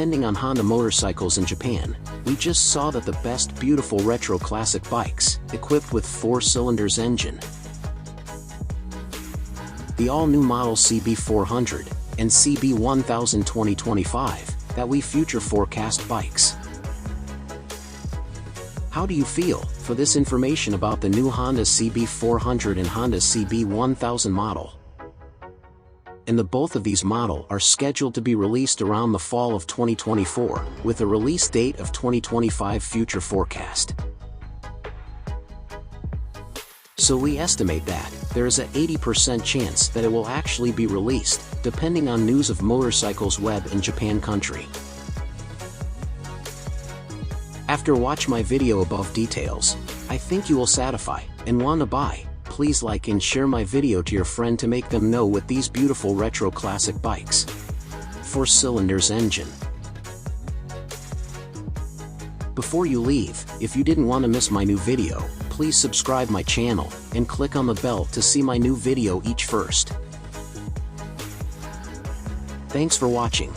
Depending on Honda motorcycles in Japan, we just saw that the best beautiful retro classic bikes, equipped with 4 cylinders engine. The all-new model Cb400 and Cb1000 2025 that we future forecast bikes. How do you feel for this information about the new Honda Cb400 and Honda Cb1000 model? And both of these models are scheduled to be released around the fall of 2024, with a release date of 2025 future forecast. So we estimate that there is an 80% chance that it will actually be released, depending on news of motorcycles web in Japan country. After watch my video above details, I think you will satisfy and want to buy. Please like and share my video to your friend to make them know with these beautiful retro classic bikes. 4 cylinders engine. Before you leave, if you didn't want to miss my new video, please subscribe my channel and click on the bell to see my new video each first. Thanks for watching.